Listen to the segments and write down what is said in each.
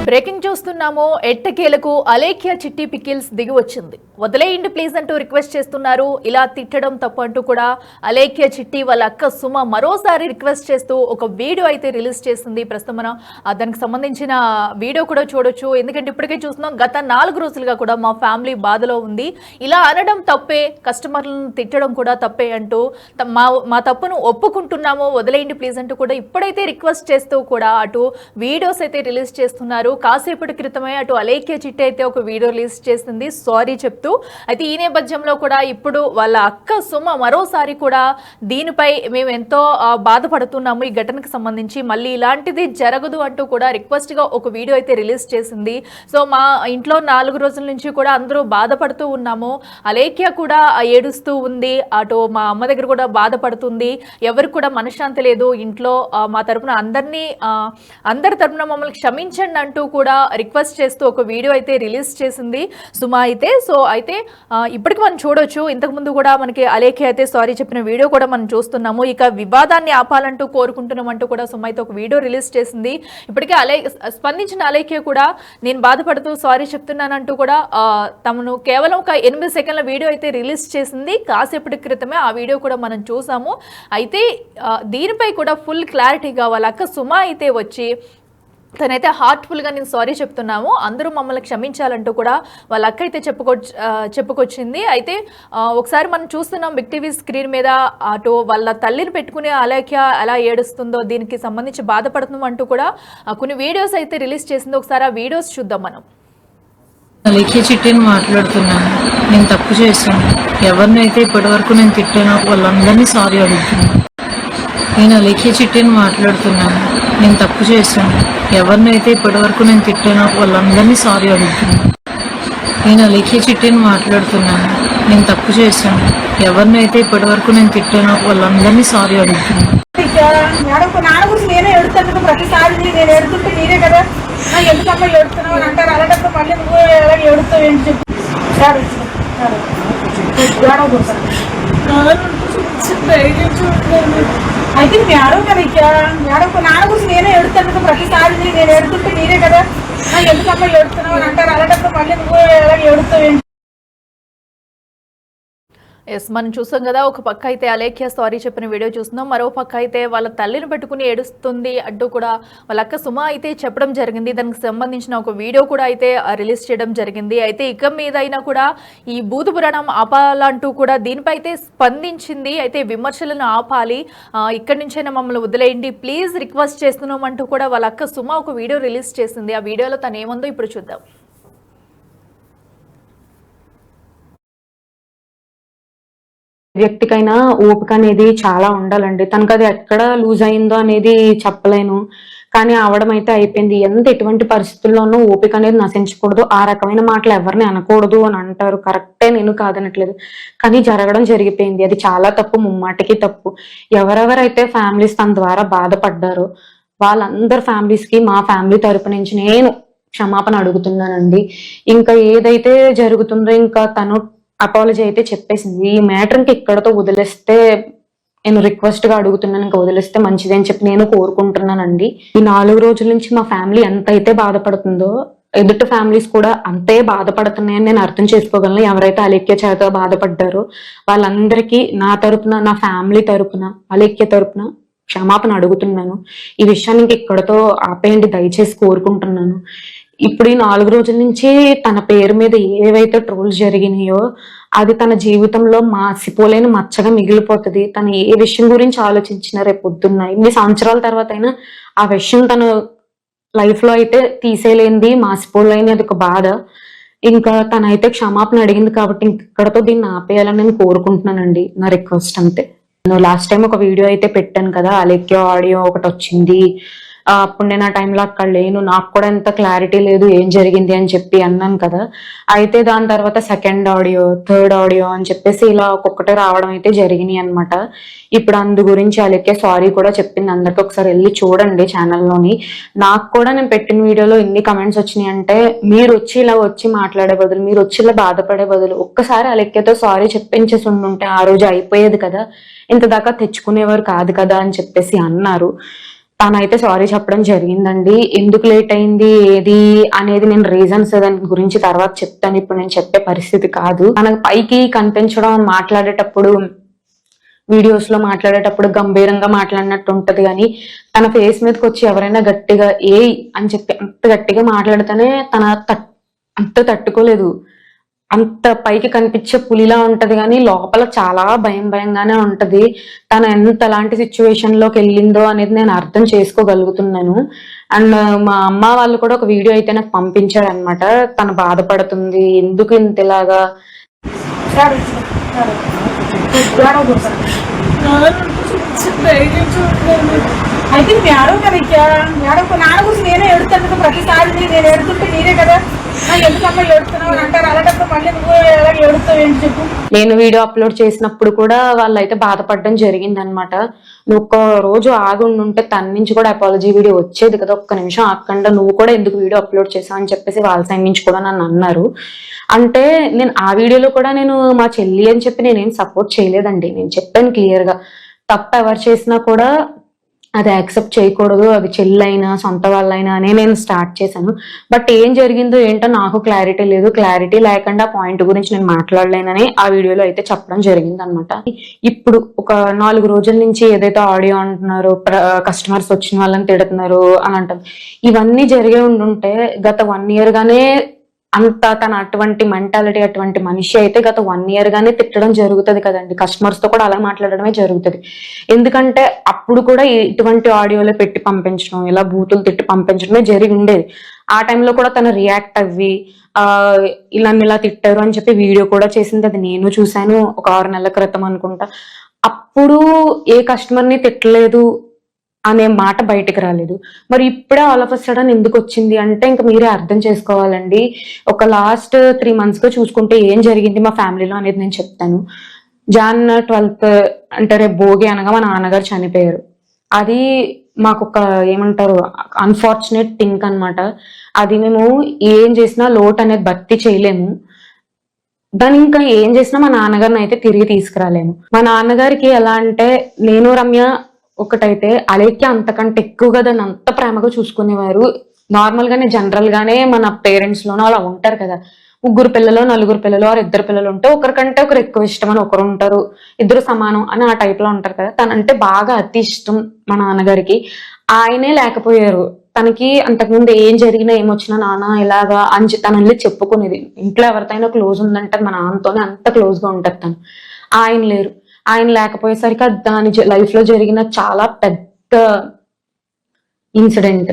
Breaking చూస్తున్నాము. ఎట్టకేలకు అలేఖ్య చిట్టి పికిల్స్ దిగి వచ్చింది. వదిలేయండి ప్లీజ్ అంటూ రిక్వెస్ట్ చేస్తున్నారు. ఇలా తిట్టడం తప్పు అంటూ కూడా అలేఖ్య చిట్టి వాళ్ళ అక్క సుమ మరోసారి రిక్వెస్ట్ చేస్తూ ఒక వీడియో అయితే రిలీజ్ చేసింది. ప్రస్తుతం మనం దానికి సంబంధించిన వీడియో కూడా చూడొచ్చు. ఎందుకంటే ఇప్పటికే చూస్తున్నాం, గత 4 రోజులుగా కూడా మా ఫ్యామిలీ బాధలో ఉంది, ఇలా అనడం తప్పే, కస్టమర్లను తిట్టడం కూడా తప్పే అంటూ మా తప్పును ఒప్పుకుంటున్నాము, వదిలేయండి ప్లీజ్ అంటూ కూడా ఇప్పుడైతే రిక్వెస్ట్ చేస్తూ కూడా అటు వీడియోస్ అయితే రిలీజ్ చేస్తున్నారు. కాసేపటి క్రితమే అటు అలేఖ్య చిట్టి అయితే ఒక వీడియో రిలీజ్ చేసింది సారీ చెప్తూ. అయితే ఈ నేపథ్యంలో కూడా ఇప్పుడు వాళ్ళ అక్క సుమ మరోసారి కూడా దీనిపై మేము ఎంతో బాధపడుతున్నాము, ఈ ఘటనకు సంబంధించి మళ్ళీ ఇలాంటిది జరగదు అంటూ కూడా రిక్వెస్ట్ గా ఒక వీడియో అయితే రిలీజ్ చేసింది. సో మా ఇంట్లో 4 రోజుల నుంచి కూడా అందరూ బాధపడుతూ ఉన్నాము, అలేఖ్య కూడా ఏడుస్తూ ఉంది, అటు మా అమ్మ దగ్గర కూడా బాధపడుతుంది, ఎవరికి కూడా మనశ్శాంతి లేదు ఇంట్లో, మా తరపున అందరి తరపున మమ్మల్ని క్షమించండి అంటూ కూడా రిక్వెస్ట్ చేస్తూ ఒక వీడియో అయితే రిలీజ్ చేసింది సుమా అయితే. సో అయితే ఇప్పటికి మనం చూడొచ్చు, ఇంతకుముందు కూడా మనకి అలేఖ్య అయితే సారీ చెప్పిన వీడియో కూడా మనం చూస్తున్నాము. ఇక వివాదాన్ని ఆపాలంటూ కోరుకుంటున్నామంటూ కూడా సుమా అయితే ఒక వీడియో రిలీజ్ చేసింది. ఇప్పటికే స్పందించిన అలేఖ్య కూడా నేను బాధపడుతూ సారీ చెప్తున్నానంటూ కూడా తమను కేవలం ఒక 8 సెకండ్ల వీడియో అయితే రిలీజ్ చేసింది. కాసేపటి క్రితమే ఆ వీడియో కూడా మనం చూసాము. అయితే దీనిపై కూడా ఫుల్ క్లారిటీగా వాళ్ళ అక్క సుమా అయితే వచ్చి తనైతే హార్ట్ఫుల్గా నేను సారీ చెప్తున్నాము, అందరూ మమ్మల్ని క్షమించాలంటూ కూడా వాళ్ళ అక్క అయితే చెప్పుకొచ్చింది. అయితే ఒకసారి మనం చూస్తున్నాం బిగ్ టీవీ స్క్రీన్ మీద, అటు వాళ్ళ తల్లిని పెట్టుకునే అలేఖ్య ఎలా ఏడుస్తుందో, దీనికి సంబంధించి బాధపడుతున్నాం అంటూ కూడా కొన్ని వీడియోస్ అయితే రిలీజ్ చేసింది. ఒకసారి ఆ వీడియోస్ చూద్దాం మనం. అలేఖ్య చిట్టిని మాట్లాడుతున్నాను, నేను తప్పు చేశాను, ఎవరినైతే ఇప్పటి వరకు నేను తిట్టానో వాళ్ళందరినీ సారీ అడుగుతున్నాను. నేను అలేఖ్య చిట్టిని మాట్లాడుతున్నాను, నేను తప్పు చేశాను, ఎవరినైతే ఇప్పటి వరకు నేను తిట్టానో వాళ్ళందరినీ సారీ అడుగుతున్నాను. నేను అలేఖ్య చిట్టిని మాట్లాడుతున్నాను, నేను తప్పు చేశాను, ఎవరినైతే ఇప్పటి వరకు నేను తిట్టానో వాళ్ళందరినీ సారీ అడుగుతున్నాను. నేనే ఎడుతాను ప్రతిసారి, నేను ఎడుతుంటే నేనే కదా ఎందుకమ్మా ఎడుతున్నావు అని అంటారు. అలాంటప్పుడు మళ్ళీ నువ్వు ఎలా ఎడుతావు ఏంటి చెప్పి అయితే మేడం కదా మేడం నాన్న గురించి నేనే ఎడుతాను ప్రతిసారి, నేను ఎడుతుంటే నేనే కదా ఎందుకమ్మా ఎడుతున్నావు అని అంటారు. అలాంటప్పుడు మళ్ళీ నువ్వు ఎలా ఎడుతావు ఏంటి. ఎస్, మనం చూసాం కదా, ఒక పక్క అయితే అలేఖ్య సారీ చెప్పిన వీడియో చూస్తున్నాం, మరో పక్క అయితే వాళ్ళ తల్లిని పెట్టుకుని ఏడుస్తుంది అంటూ కూడా వాళ్ళ అక్క సుమ అయితే చెప్పడం జరిగింది. దానికి సంబంధించిన ఒక వీడియో కూడా అయితే రిలీజ్ చేయడం జరిగింది. అయితే ఇక మీద అయినా కూడా ఈ భూత పురాణం ఆపాలంటూ కూడా దీనిపై అయితే స్పందించింది. అయితే విమర్శలను ఆపాలి, ఇక్కడి నుంచైనా మమ్మల్ని వదిలేయండి ప్లీజ్ రిక్వెస్ట్ చేస్తున్నాం అంటూ కూడా వాళ్ళ అక్క సుమ ఒక వీడియో రిలీజ్ చేసింది. ఆ వీడియోలో తను ఏముందో ఇప్పుడు చూద్దాం. వ్యక్తికైనా ఓపిక అనేది చాలా ఉండాలండి. తనకు అది ఎక్కడ లూజ్ అయిందో అనేది చెప్పలేను, కానీ అవడం అయితే అయిపోయింది. ఎటువంటి పరిస్థితుల్లోనూ ఓపిక అనేది నశించకూడదు, ఆ రకమైన మాటలు ఎవరిని అనకూడదు అని అంటారు. కరెక్టే, నేను కాదనట్లేదు, కానీ జరగడం జరిగిపోయింది. అది చాలా తప్పు, ముమ్మాటికి తప్పు. ఎవరెవరైతే ఫ్యామిలీస్ తన ద్వారా బాధపడ్డారో వాళ్ళందరి ఫ్యామిలీస్ కి మా ఫ్యామిలీ తరపు నుంచి నేను క్షమాపణ అడుగుతున్నానండి. ఇంకా ఏదైతే జరుగుతుందో ఇంకా తను అపాలజీ అయితే చెప్పేసింది. ఈ మ్యాటర్ ఇంకా ఇక్కడతో వదిలేస్తే, నేను రిక్వెస్ట్ గా అడుగుతున్నాను, ఇంకా వదిలేస్తే మంచిది అని చెప్పి నేను కోరుకుంటున్నానండి. ఈ 4 రోజుల నుంచి మా ఫ్యామిలీ ఎంత అయితే బాధపడుతుందో ఎదుటి ఫ్యామిలీస్ కూడా అంతే బాధపడుతున్నాయని నేను అర్థం చేసుకోగలను. ఎవరైతే అలేఖ్య చేత బాధపడ్డారో వాళ్ళందరికీ నా తరపున, నా ఫ్యామిలీ తరపున, అలేఖ్య తరపున క్షమాపణ అడుగుతున్నాను. ఈ విషయాన్ని ఇంక ఇక్కడతో ఆపేయండి దయచేసి కోరుకుంటున్నాను. ఇప్పుడు ఈ 4 రోజుల నుంచి తన పేరు మీద ఏవైతే ట్రోల్స్ జరిగినాయో అది తన జీవితంలో మాసిపోలేని మచ్చగా మిగిలిపోతుంది. తను ఏ విషయం గురించి ఆలోచించినా రేపు పొద్దున్న ఇన్ని సంవత్సరాల తర్వాత అయినా ఆ విషయం తన లైఫ్ లో అయితే తీసేయలేనిది, మాసిపోలేని అది ఒక బాధ. ఇంకా తనైతే క్షమాపణ అడిగింది కాబట్టి ఇక్కడతో దీన్ని ఆపేయాలని నేను కోరుకుంటున్నానండి. నా రిక్వెస్ట్ అంతే. నేను లాస్ట్ టైం ఒక వీడియో అయితే పెట్టాను కదా, అలేఖ్య ఆడియో ఒకటి వచ్చింది, అప్పుడు నేను ఆ టైంలో అక్కడ లేను, నాకు కూడా ఎంత క్లారిటీ లేదు ఏం జరిగింది అని చెప్పి అన్నాను కదా. అయితే దాని తర్వాత సెకండ్ ఆడియో, థర్డ్ ఆడియో అని చెప్పేసి ఇలా ఒక్కొక్కటి రావడం అయితే జరిగినాయి అనమాట. ఇప్పుడు అందు గురించి అలేఖ్య సారీ కూడా చెప్పింది. అందరికి ఒకసారి వెళ్ళి చూడండి ఛానల్లోని. నాకు కూడా నేను పెట్టిన వీడియోలో ఎన్ని కమెంట్స్ వచ్చినాయి అంటే, మీరు వచ్చి ఇలా వచ్చి మాట్లాడే బదులు, మీరు వచ్చి ఇలా బాధపడే బదులు ఒక్కసారి అలేఖ్యతో సారీ చెప్పించేసి ఉండుంటే ఆ రోజు అయిపోయేది కదా, ఇంత దాకా తెచ్చుకునేవారు కాదు కదా అని చెప్పేసి అన్నారు. తనైతే సారీ చెప్పడం జరిగిందండి. ఎందుకు లేట్ అయింది ఏది అనేది నేను రీజన్స్ దాని గురించి తర్వాత చెప్తాను. ఇప్పుడు నేను చెప్పే పరిస్థితి కాదు. తనకు పైకి కనిపించడం, మాట్లాడేటప్పుడు వీడియోస్ లో మాట్లాడేటప్పుడు గంభీరంగా మాట్లాడినట్టు ఉంటది, కానీ తన ఫేస్ మీదకి వచ్చి ఎవరైనా గట్టిగా ఏ అని చెప్పి అంత గట్టిగా మాట్లాడితేనే అంత తట్టుకోలేదు. అంత పైకి కనిపించే పులిలా ఉంటది కానీ లోపల చాలా భయంగానే ఉంటది. తను ఎలాంటి సిచ్యువేషన్ లోకి వెళ్ళిందో అనేది నేను అర్థం చేసుకోగలుగుతున్నాను. అండ్ మా అమ్మ వాళ్ళు కూడా ఒక వీడియో అయితే నాకు పంపించారు అనమాట. తను బాధపడుతుంది, ఎందుకు ఇంత ఇలాగా. అయితే నువ్వు ఏడవ కదా ఏడవ నాన్న గురించి నేనే ఎడుతాను కదా, ప్రతిసారి నేను ఎడుతుంటే మీరే కదా ఎందుకమ్మా ఎడుతున్నావు అని అంటారు. అలాంటప్పుడు మళ్ళీ నువ్వు ఎలా ఎడుతావు ఏంటి చెప్పు. నేను వీడియో అప్లోడ్ చేసినప్పుడు కూడా వాళ్ళైతే బాధపడడం జరిగింది అనమాట. నువ్వు ఒక్క రోజు ఆగుండుంటే తన నుంచి కూడా అపాలజీ వీడియో వచ్చేది కదా, ఒక్క నిమిషం ఆగకుండా నువ్వు కూడా ఎందుకు వీడియో అప్లోడ్ చేసావు అని చెప్పేసి వాళ్ళ సైడ్ నుంచి కూడా నన్ను అన్నారు. అంటే నేను ఆ వీడియోలో కూడా నేను మా చెల్లి అని చెప్పి నేనేం సపోర్ట్ చేయలేదండి. నేను చెప్పాను క్లియర్ గా, తప్పు ఎవరు చేసినా కూడా అది యాక్సెప్ట్ చేయకూడదు, అది చెల్లైనా సొంత వాళ్ళైనా అనే నేను స్టార్ట్ చేశాను. బట్ ఏం జరిగిందో ఏంటో నాకు క్లారిటీ లేదు. క్లారిటీ లేకుండా పాయింట్ గురించి నేను మాట్లాడలేనని ఆ వీడియోలో అయితే చెప్పడం జరిగింది అనమాట. ఇప్పుడు ఒక 4 రోజుల నుంచి ఏదైతే ఆడియో అంటున్నారో, కస్టమర్స్ వచ్చిన వాళ్ళని తిడుతున్నారు అని అంటారు, ఇవన్నీ జరిగే ఉండుంటే గత 1 year గానే అంత తన అటువంటి మెంటాలిటీ అటువంటి మనిషి అయితే గత 1 year గానే తిట్టడం జరుగుతుంది కదండి. కస్టమర్స్ తో కూడా అలా మాట్లాడడమే జరుగుతుంది. ఎందుకంటే అప్పుడు కూడా ఇటువంటి ఆడియోలో పెట్టి పంపించడం, ఇలా బూతులు తిట్టి పంపించడమే జరిగి ఉండేది. ఆ టైంలో కూడా తను రియాక్ట్ అవ్వి ఇలా తిట్టారు అని చెప్పి వీడియో కూడా చేసింది. అది నేను చూశాను ఒక 6 నెలల క్రితం అనుకుంటా. అప్పుడు ఏ కస్టమర్ ని తిట్టలేదు అనే మాట బయటకు రాలేదు. మరి ఇప్పుడే ఆల్ ఆఫ్ అ సడన్ ఎందుకు వచ్చింది అంటే ఇంకా మీరే అర్థం చేసుకోవాలండి. ఒక లాస్ట్ 3 months గా చూసుకుంటే ఏం జరిగింది మా ఫ్యామిలీలో అనేది నేను చెప్తాను. January 12th అంటే రేపు భోగి అనగా మా నాన్నగారు చనిపోయారు. అది మాకు ఒక ఏమంటారు అన్ఫార్చునేట్ థింక్ అనమాట. అది మేము ఏం చేసినా లోటు అనేది భర్తీ చేయలేము. దాని ఇంకా ఏం చేసినా మా నాన్నగారిని అయితే తిరిగి తీసుకురాలేము. మా నాన్నగారికి ఎలా అంటే నేను రమ్య ఒకటైతే, అలేఖ్య అంతకంటే ఎక్కువగా దాన్ని అంత ప్రేమగా చూసుకునేవారు. నార్మల్ గానే జనరల్ గానే మన పేరెంట్స్ లోనో అలా ఉంటారు కదా, 3 పిల్లలు 4 పిల్లలు 2 పిల్లలు ఉంటే ఒకరికంటే ఒకరు ఎక్కువ ఇష్టం అని ఒకరు ఉంటారు, 2 సమానం అని ఆ టైప్ లో ఉంటారు కదా. తనంటే బాగా అతి ఇష్టం మా నాన్నగారికి. ఆయనే లేకపోయారు. తనకి అంతకుముందు ఏం జరిగినా ఏమొచ్చినా నాన్న ఇలాగా అని తనని చెప్పుకునేది. ఇంట్లో ఎవరితోనైనా క్లోజ్ ఉందంటే మా నాన్నతోనే అంత క్లోజ్ గా ఉంటారు తను. ఆయన లేరు. ఆయన లేకపోయేసరికి దాని లైఫ్ లో జరిగిన చాలా పెద్ద ఇన్సిడెంట్.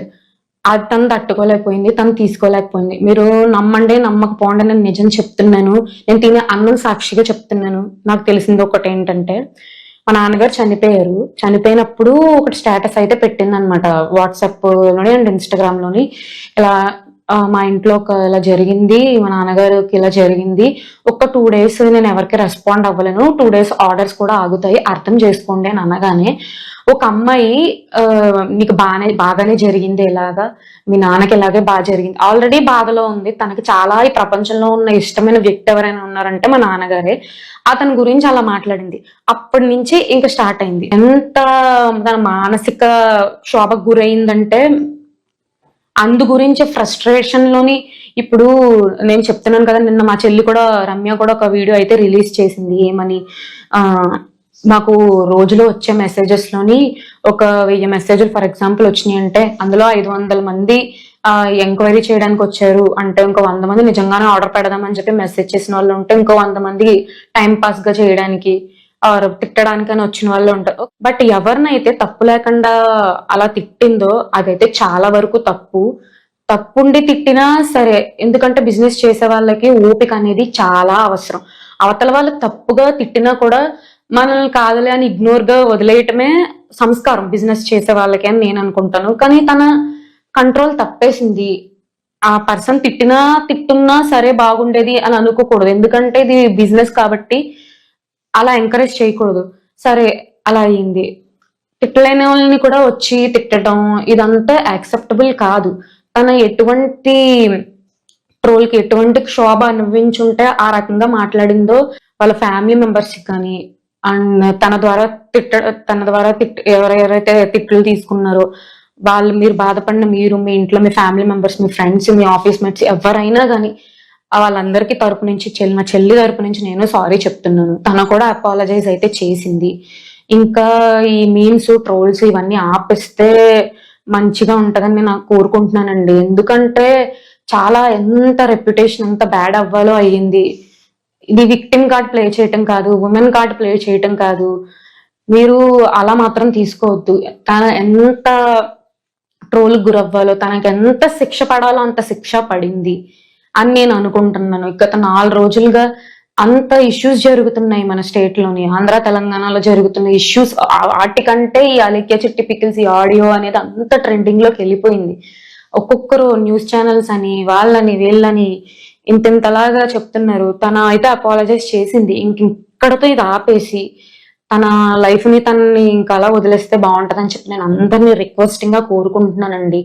అది తను తట్టుకోలేకపోయింది, తను తీసుకోలేకపోయింది. మీరు నమ్మండి నమ్మకపోండి, నేను నిజం చెప్తున్నాను. నేను తినే అన్నం సాక్షిగా చెప్తున్నాను. నాకు తెలిసింది ఒకటి ఏంటంటే, మా నాన్నగారు చనిపోయారు. చనిపోయినప్పుడు ఒకటి స్టేటస్ అయితే పెట్టింది అనమాట వాట్సాప్ లోని అండ్ ఇన్స్టాగ్రామ్ లోని. ఇలా మా ఇంట్లో ఇలా జరిగింది, మా నాన్నగారికి ఇలా జరిగింది. ఒక 2 days నేను ఎవరికి రెస్పాండ్ అవ్వలేను, 2 days ఆర్డర్స్ కూడా ఆగుతాయి, అర్థం చేసుకోండి అని అనగానే ఒక అమ్మాయి నీకు బాగానే జరిగింది, ఇలాగా మీ నాన్నకి ఇలాగే బాగా జరిగింది, ఆల్రెడీ బాధలో ఉంది, తనకి చాలా ఈ ప్రపంచంలో ఉన్న ఇష్టమైన వ్యక్తి ఎవరైనా ఉన్నారంటే మా నాన్నగారే, అతని గురించి అలా మాట్లాడింది. అప్పటి నుంచి ఇంకా స్టార్ట్ అయింది. ఎంత తన మానసిక క్షోభకు గురైందంటే అందు గురించి ఫ్రస్ట్రేషన్ లోని. ఇప్పుడు నేను చెప్తున్నాను కదా, నిన్న మా చెల్లి కూడా రమ్య కూడా ఒక వీడియో అయితే రిలీజ్ చేసింది. ఏమని, మాకు రోజులో వచ్చే మెసేజెస్ లోని ఒక 1000 మెసేజ్లు ఫర్ ఎగ్జాంపుల్ వచ్చినాయి అంటే అందులో 500 మంది ఎంక్వైరీ చేయడానికి వచ్చారు అంటే ఇంకో 100 మంది నిజంగానే ఆర్డర్ పెడదామని చెప్పి మెసేజ్ చేసిన వాళ్ళు ఉంటే, ఇంకో 100 మంది టైం పాస్ గా చేయడానికి తిట్టడానికని వచ్చిన వాళ్ళు ఉంటారు. బట్ ఎవరినైతే తప్పు లేకుండా అలా తిట్టిందో అదైతే చాలా వరకు తప్పుండి తిట్టినా సరే, ఎందుకంటే బిజినెస్ చేసే వాళ్ళకి ఓపిక అనేది చాలా అవసరం. అవతల వాళ్ళు తప్పుగా తిట్టినా కూడా మనల్ని కాదులే అని ఇగ్నోర్ గా వదిలేయటమే సంస్కారం బిజినెస్ చేసే వాళ్ళకి అని నేను అనుకుంటాను. కానీ తన కంట్రోల్ తప్పేసింది. ఆ పర్సన్ తిట్టున్నా సరే బాగుండేది అని అనుకోకూడదు, ఎందుకంటే ఇది బిజినెస్ కాబట్టి అలా ఎంకరేజ్ చేయకూడదు. సరే అలా అయింది. తిట్టలేని వాళ్ళని కూడా వచ్చి తిట్టడం ఇదంతా యాక్సెప్టబుల్ కాదు. తన ఎటువంటి ట్రోల్కి ఎటువంటి క్షోభ అనుభవించుంటే ఆ రకంగా మాట్లాడిందో వాళ్ళ ఫ్యామిలీ మెంబర్స్ కానీ అండ్ తన ద్వారా ఎవరెవరైతే తిట్లు తీసుకున్నారో వాళ్ళు, మీరు బాధపడిన మీరు, మీ ఇంట్లో మీ ఫ్యామిలీ మెంబర్స్, మీ ఫ్రెండ్స్, మీ ఆఫీస్ మేట్స్ ఎవరైనా కానీ వాళ్ళందరికీ తరపు నుంచి మా చెల్లి తరపు నుంచి నేను సారీ చెప్తున్నాను. తన కూడా అపాలజైజ్ అయితే చేసింది. ఇంకా ఈ మీమ్స్, ట్రోల్స్ ఇవన్నీ ఆపిస్తే మంచిగా ఉంటదని నేను కోరుకుంటున్నానండి. ఎందుకంటే చాలా ఎంత రెప్యుటేషన్ ఎంత బ్యాడ్ అవ్వాలో అయ్యింది. ఇది విక్టిమ్ కార్డ్ ప్లే చేయటం కాదు, ఉమెన్ కార్డ్ ప్లే చేయటం కాదు. మీరు అలా మాత్రం తీసుకోవద్దు. తన ఎంత ట్రోల్ గురవ్వాలో, తనకి ఎంత శిక్ష పడాలో అంత శిక్ష పడింది అని నేను అనుకుంటున్నాను. గత 4 రోజులుగా అంత ఇష్యూస్ జరుగుతున్నాయి మన స్టేట్ లోని, ఆంధ్ర తెలంగాణలో జరుగుతున్న ఇష్యూస్. వాటికంటే ఈ అలేఖ్య చిట్టి పికిల్స్ ఈ ఆడియో అనేది అంత ట్రెండింగ్ లోకి వెళ్ళిపోయింది. ఒక్కొక్కరు న్యూస్ ఛానల్స్ అని వాళ్ళని వీళ్ళని ఇంతలాగా చెప్తున్నారు. తన అయితే అపాలజైజ్ చేసింది. ఇక్కడతో ఇది ఆపేసి తన లైఫ్ ని తనని ఇంకా అలా వదిలేస్తే బాగుంటదని చెప్పి నేను అందరినీ రిక్వెస్టింగ్ గా కోరుకుంటున్నానండి.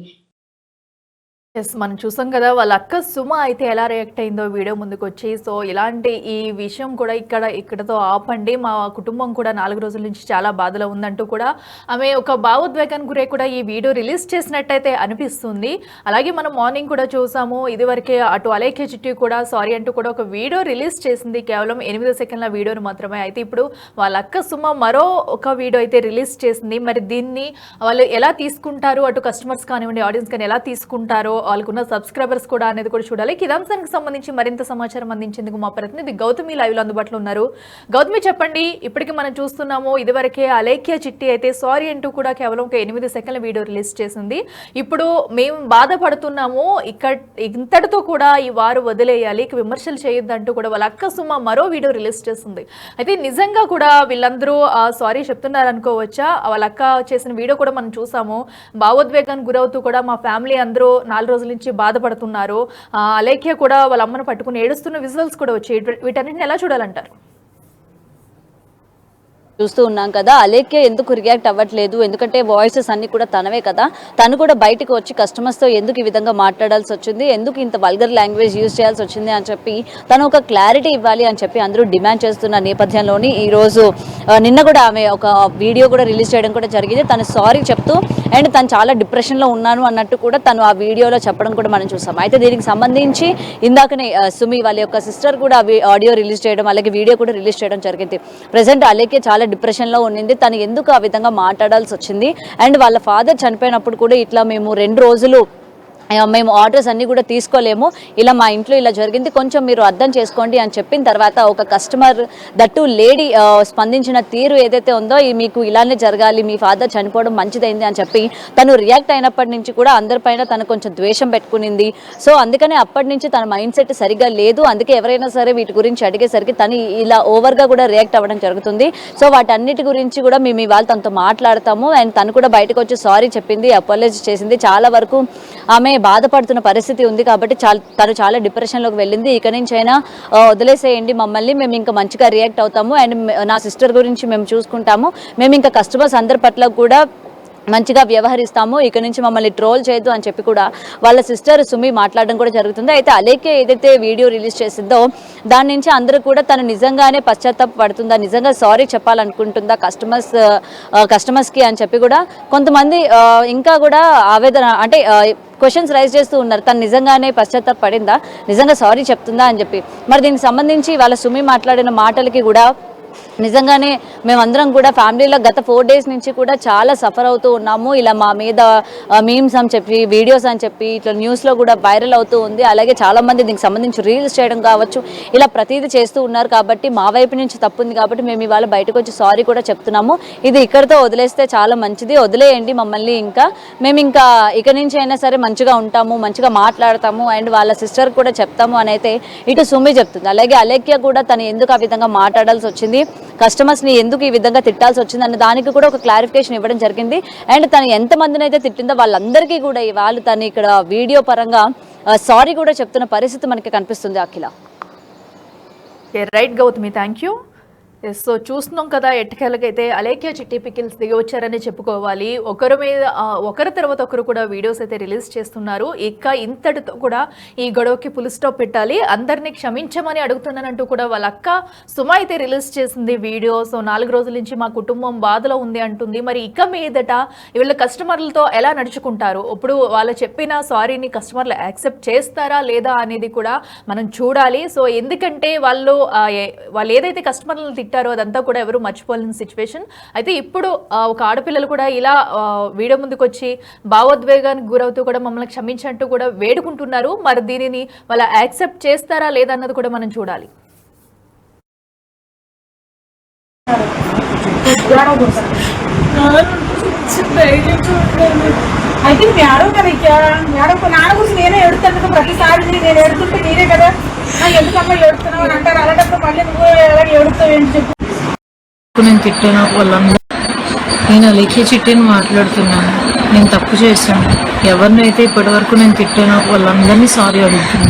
ఎస్, మనం చూసాం కదా వాళ్ళ అక్క సుమ అయితే ఎలా రియాక్ట్ అయిందో వీడియో ముందుకు వచ్చి. సో ఇలాంటి ఈ విషయం కూడా ఇక్కడతో ఆపండి, మా కుటుంబం కూడా 4 రోజుల నుంచి చాలా బాధలో ఉందంటూ కూడా ఆమె ఒక భావోద్వేగానికి గురై కూడా ఈ వీడియో రిలీజ్ చేసినట్టయితే అనిపిస్తుంది. అలాగే మనం మార్నింగ్ కూడా చూసాము, ఇదివరకే అటు అలేఖ్య చిట్టి కూడా సారీ అంటూ కూడా ఒక వీడియో రిలీజ్ చేసింది, కేవలం 8 సెకండ్ల వీడియోని మాత్రమే. అయితే ఇప్పుడు వాళ్ళ అక్క సుమ మరో ఒక వీడియో అయితే రిలీజ్ చేసింది. మరి దీన్ని వాళ్ళు ఎలా తీసుకుంటారు, అటు కస్టమర్స్ కానివ్వండి, ఆడియన్స్ కానీ ఎలా తీసుకుంటారో, వాళ్ళకున్న సబ్స్క్రైబర్స్ కూడా అనేది కూడా చూడాలి. ఈ అంశానికి సంబంధించి మరింత సమాచారం అందించేందుకు మా ప్రతినిధి గౌతమి లైవ్ లో అందుబాటులో ఉన్నారు. గౌతమి, చెప్పండి. ఇప్పటికీ మనం చూస్తున్నాము, ఇదివరకే అలేఖ్య చిట్టి అయితే సారీ అంటూ కూడా కేవలం ఒక 8 సెకండ్ల వీడియో రిలీజ్ చేసింది. ఇప్పుడు మేము బాధపడుతున్నాము, ఇంతటితో కూడా ఈ వారు వదిలేయాలి, విమర్శలు చేయొద్దంటూ కూడా వాళ్ళ అక్క సుమ మరో వీడియో రిలీజ్ చేస్తుంది. అయితే నిజంగా కూడా వీళ్ళందరూ సారీ చెప్తున్నారు అనుకోవచ్చా? వాళ్ళ అక్క చేసిన వీడియో కూడా మనం చూసాము, భావోద్వేగానికి గురవుతూ కూడా మా ఫ్యామిలీ అందరూ 4 రోజుల నుంచి బాధపడుతున్నారు, అలేఖ్య కూడా వాళ్ళ అమ్మను పట్టుకుని ఏడుస్తున్న విజువల్స్ కూడా వచ్చాయి. వీటన్నిటిని ఎలా చూడాలంటారు? చూస్తూ ఉన్నాం కదా, అలేఖ్య ఎందుకు రియాక్ట్ అవ్వట్లేదు, ఎందుకంటే వాయిసెస్ అన్ని కూడా తనవే కదా, తను కూడా బయటకు వచ్చి కస్టమర్స్తో ఎందుకు ఈ విధంగా మాట్లాడాల్సి వచ్చింది, ఎందుకు ఇంత వల్గర్ లాంగ్వేజ్ యూజ్ చేయాల్సి వచ్చింది అని చెప్పి తను ఒక క్లారిటీ ఇవ్వాలి అని చెప్పి అందరూ డిమాండ్ చేస్తున్న నేపథ్యంలోని ఈరోజు నిన్న కూడా ఆమె ఒక వీడియో కూడా రిలీజ్ చేయడం కూడా జరిగింది. తను సారీ చెప్తూ అండ్ తను చాలా డిప్రెషన్లో ఉన్నాను అన్నట్టు కూడా తను ఆ వీడియోలో చెప్పడం కూడా మనం చూసాం. అయితే దీనికి సంబంధించి ఇందాకనే సుమి వాళ్ళ యొక్క సిస్టర్ కూడా ఆడియో రిలీజ్ చేయడం, అలాగే వీడియో కూడా రిలీజ్ చేయడం జరిగింది. ప్రజెంట్ అలేఖ్య చాలా డిప్రెషన్లో ఉన్నింది, తను ఎందుకు ఆ విధంగా మాట్లాడాల్సి వచ్చింది, అండ్ వాళ్ళ ఫాదర్ చనిపోయినప్పుడు కూడా ఇట్లా మేము 2 రోజులు మేము ఆర్డర్స్ అన్నీ కూడా తీసుకోలేము, ఇలా మా ఇంట్లో ఇలా జరిగింది, కొంచెం మీరు అర్థం చేసుకోండి అని చెప్పిన తర్వాత ఒక కస్టమర్ దట్టు లేడీ స్పందించిన తీరు ఏదైతే ఉందో, మీకు ఇలానే జరగాలి, మీ ఫాదర్ చనిపోవడం మంచిదైంది అని చెప్పి తను రియాక్ట్ అయినప్పటి నుంచి కూడా అందరిపైన తను కొంచెం ద్వేషం పెట్టుకునింది. సో అందుకనే అప్పటి నుంచి తన మైండ్ సెట్ సరిగ్గా లేదు. అందుకే ఎవరైనా సరే వీటి గురించి అడిగేసరికి తను ఇలా ఓవర్గా కూడా రియాక్ట్ అవ్వడం జరుగుతుంది. సో వాటన్నిటి గురించి కూడా మేము ఇవాళ తనతో మాట్లాడతాము. అండ్ తను కూడా బయటకు వచ్చి సారీ చెప్పింది, అపాలజీ చేసింది. చాలా వరకు ఆమె బాధపడుతున్న పరిస్థితి ఉంది కాబట్టి తను చాలా డిప్రెషన్లోకి వెళ్ళింది. ఇక నుంచి అయినా వదిలేసేయండి మమ్మల్ని, మేము ఇంకా మంచిగా రియాక్ట్ అవుతాము, అండ్ నా సిస్టర్ గురించి మేము చూసుకుంటాము, మేము ఇంకా కస్టమర్స్ అందరి పట్ల కూడా మంచిగా వ్యవహరిస్తాము, ఇక నుంచి మమ్మల్ని ట్రోల్ చేయొద్దు అని చెప్పి కూడా వాళ్ళ సిస్టర్ సుమి మాట్లాడడం కూడా జరుగుతుంది. అయితే అలేఖ్య ఏదైతే వీడియో రిలీజ్ చేసిందో దాని నుంచి అందరూ కూడా తను నిజంగానే పశ్చాత్తాప పడుతుందా, నిజంగా సారీ చెప్పాలనుకుంటుందా కస్టమర్స్కి అని చెప్పి కూడా కొంతమంది ఇంకా కూడా ఆవేదన అంటే క్వశ్చన్స్ రైజ్ చేస్తూ ఉన్నారు. తను నిజంగానే పశ్చాత్తాప పడిందా, నిజంగా సారీ చెప్తుందా అని చెప్పి. మరి దీనికి సంబంధించి వాళ్ళ సుమి మాట్లాడిన మాటలకి కూడా నిజంగానే మేమందరం కూడా ఫ్యామిలీలో గత 4 days నుంచి కూడా చాలా సఫర్ అవుతూ ఉన్నాము. ఇలా మా మీద మీమ్స్ అని చెప్పి, వీడియోస్ అని చెప్పి ఇట్లా న్యూస్లో కూడా వైరల్ అవుతూ ఉంది. అలాగే చాలామంది దీనికి సంబంధించి రీల్స్ చేయడం కావచ్చు, ఇలా ప్రతిదీ చేస్తూ ఉన్నారు. కాబట్టి మా వైపు నుంచి తప్పు ఉంది కాబట్టి మేము ఇవాళ బయటకు వచ్చి సారీ కూడా చెప్తున్నాము. ఇది ఇక్కడితో వదిలేస్తే చాలా మంచిది, వదిలేయండి మమ్మల్ని, ఇంకా మేము ఇంకా ఇక నుంచి అయినా సరే మంచిగా ఉంటాము, మంచిగా మాట్లాడతాము, అండ్ వాళ్ళ సిస్టర్ కూడా చెప్తాము అని అయితే ఇటు సుమి చెప్తుంది. అలాగే అలేఖ్య కూడా తను ఎందుకు ఆ విధంగా మాట్లాడాల్సి వచ్చింది, కస్టమర్స్ని ఎందుకు ఈ విధంగా తిట్టాల్సి వచ్చింది అన్న దానికి కూడా ఒక క్లారిఫికేషన్ ఇవ్వడం జరిగింది. అండ్ తను ఎంతమందిని అయితే తిట్టిందో వాళ్ళందరికీ కూడా వాళ్ళు తను ఇక్కడ వీడియో పరంగా సారీ కూడా చెప్తున్న పరిస్థితి మనకి కనిపిస్తుంది. Akhila. Right Gautami, thank you. So చూస్తున్నాం కదా, ఎట్టకేలకైతే అలేఖ్య చిట్టి పికిల్స్ దిగి వచ్చారని చెప్పుకోవాలి. ఒకరి మీద ఒకరి తర్వాత ఒకరు కూడా వీడియోస్ అయితే రిలీజ్ చేస్తున్నారు. ఇక ఇంతటితో కూడా ఈ గొడవకి ఫుల్ స్టాప్ పెట్టాలి, అందరినీ క్షమించమని అడుగుతున్నానంటూ కూడా వాళ్ళ అక్క సుమ అయితే రిలీజ్ చేసింది వీడియో. సో 4 రోజుల నుంచి మా కుటుంబం బాధలో ఉంది అంటుంది. మరి ఇక మీదట వీళ్ళ కస్టమర్లతో ఎలా నడుచుకుంటారు, ఇప్పుడు వాళ్ళు చెప్పిన సారీని కస్టమర్లు యాక్సెప్ట్ చేస్తారా లేదా అనేది కూడా మనం చూడాలి. సో ఎందుకంటే వాళ్ళు ఏదైతే కస్టమర్లను తిట్టారో అదంతా కూడా ఎవరు మర్చిపోలేని సిచ్యువేషన్. అయితే ఇప్పుడు ఒక ఆడపిల్లలు కూడా ఇలా వీడియో ముందుకు వచ్చి భావోద్వేగానికి గురవుతూ కూడా మమ్మల్ని క్షమించంటూ కూడా వేడుకుంటున్నారు. మరి దీనిని వాళ్ళ యాక్సెప్ట్ చేస్తారా లేదా అన్నది కూడా మనం చూడాలి. అయితే నువ్వు ఏడవ కదా ఏడవ నాన్న గురించి నేనే ఎడుతాను కదా ప్రతిసారి నేను ఎడుతుంటే మీరే కదా ఎందుకమ్మా ఎడుతున్నావు అని అంటారు. అలాంటప్పుడు మళ్ళీ నువ్వు ఎలా ఎడుతావు ఏంటి చెప్పు. నేను తిట్టాను వాళ్ళందరూ. నేను అలేఖ్య చిట్టిని మాట్లాడుతున్నాను. నేను తప్పు చేశాను. ఎవరినైతే ఇప్పటి వరకు నేను తిట్టానో వాళ్ళందరినీ సారీ అడుగుతున్నాను.